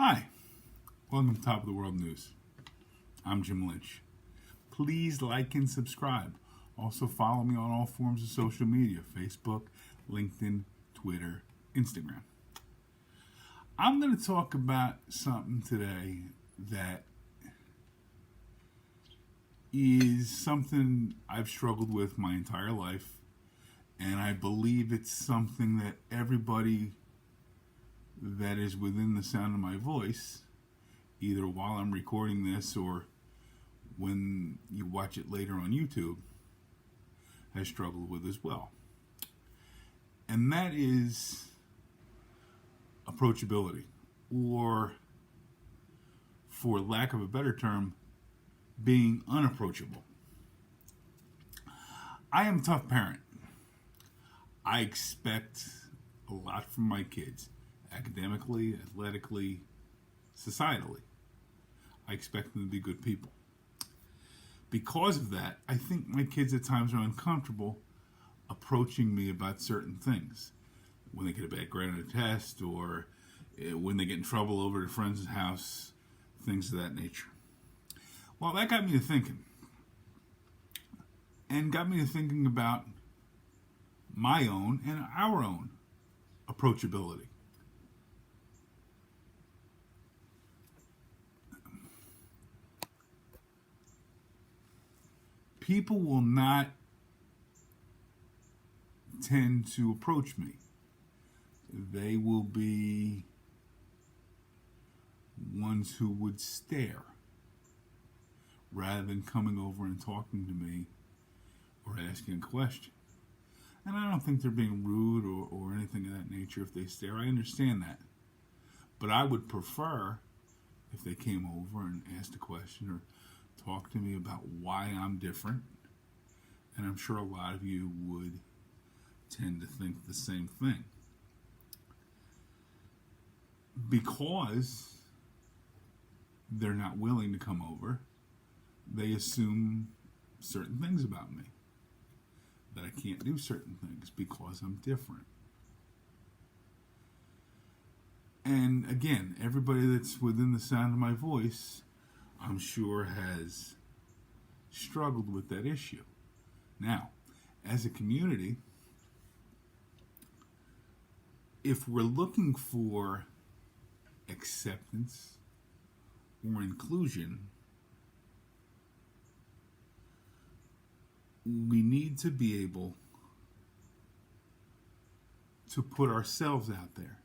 Hi, welcome to Top of the World News. I'm Jim Lynch. Please like and subscribe. Also follow me on all forms of social media, Facebook, LinkedIn, Twitter, Instagram. I'm going to talk about something today that is something I've struggled with my entire life, and I believe it's something that everybody that is within the sound of my voice, either while I'm recording this or when you watch it later on YouTube, has struggled with as well. And that is approachability, or for lack of a better term, being unapproachable. I am a tough parent. I expect a lot from my kids, academically, athletically, societally. I expect them to be good people. Because of that, I think my kids at times are uncomfortable approaching me about certain things. When they get a bad grade on a test, or when they get in trouble over at a friend's house, things of that nature. Well, that got me to thinking. And got me to thinking about my own and our own approachability. People will not tend to approach me. They will be ones who would stare rather than coming over and talking to me or asking a question. And I don't think they're being rude or anything of that nature if they stare. I understand that. But I would prefer if they came over and asked a question or talked to me about why I'm different. And I'm sure a lot of you would tend to think the same thing. Because they're not willing to come over, they assume certain things about me. That I can't do certain things because I'm different. And again, everybody that's within the sound of my voice, I'm sure, has struggled with that issue. Now, as a community, if we're looking for acceptance or inclusion, we need to be able to put ourselves out there.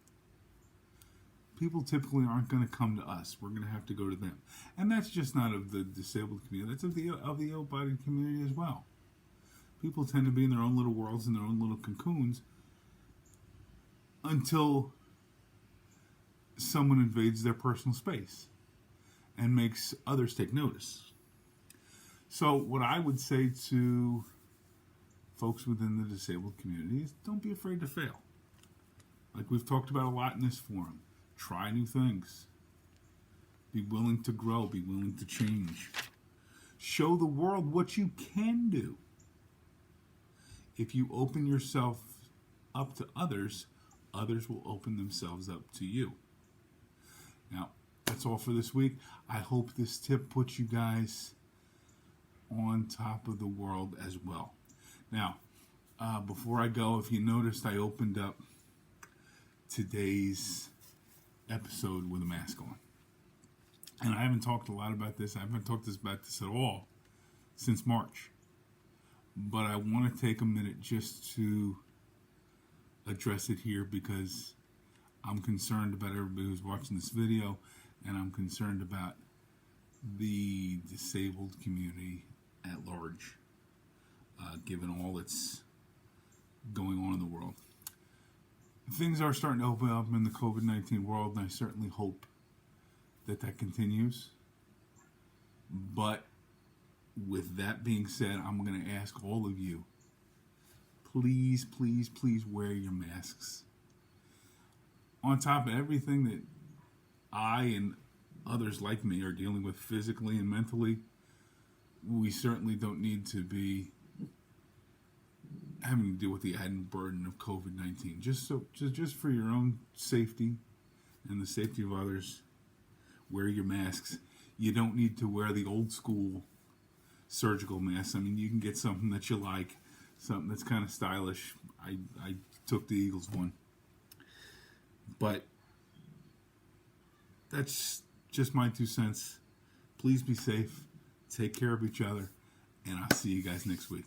People typically aren't going to come to us. We're going to have to go to them. And that's just not of the disabled community. That's of the able-bodied community as well. People tend to be in their own little worlds, in their own little cocoons, until someone invades their personal space and makes others take notice. So what I would say to folks within the disabled community is don't be afraid to fail. Like we've talked about a lot in this forum. Try new things. Be willing to grow. Be willing to change. Show the world what you can do. If you open yourself up to others, others will open themselves up to you. Now, that's all for this week. I hope this tip puts you guys on top of the world as well. Now, before I go, if you noticed, I opened up today's episode with a mask on. And I haven't talked a lot about this. I haven't talked about this at all since March. But I want to take a minute just to address it here because I'm concerned about everybody who's watching this video, and I'm concerned about the disabled community at large, given all that's going on in the world. Things are starting to open up in the COVID-19 world, and I certainly hope that that continues. But with that being said, I'm going to ask all of you, please, please, please wear your masks. On top of everything that I and others like me are dealing with physically and mentally, we certainly don't need to be having to deal with the added burden of COVID-19. Just for your own safety and the safety of others, wear your masks. You don't need to wear the old school surgical masks. I mean, you can get something that you like, something that's kind of stylish. I took the Eagles one. But that's just my 2 cents. Please be safe. Take care of each other. And I'll see you guys next week.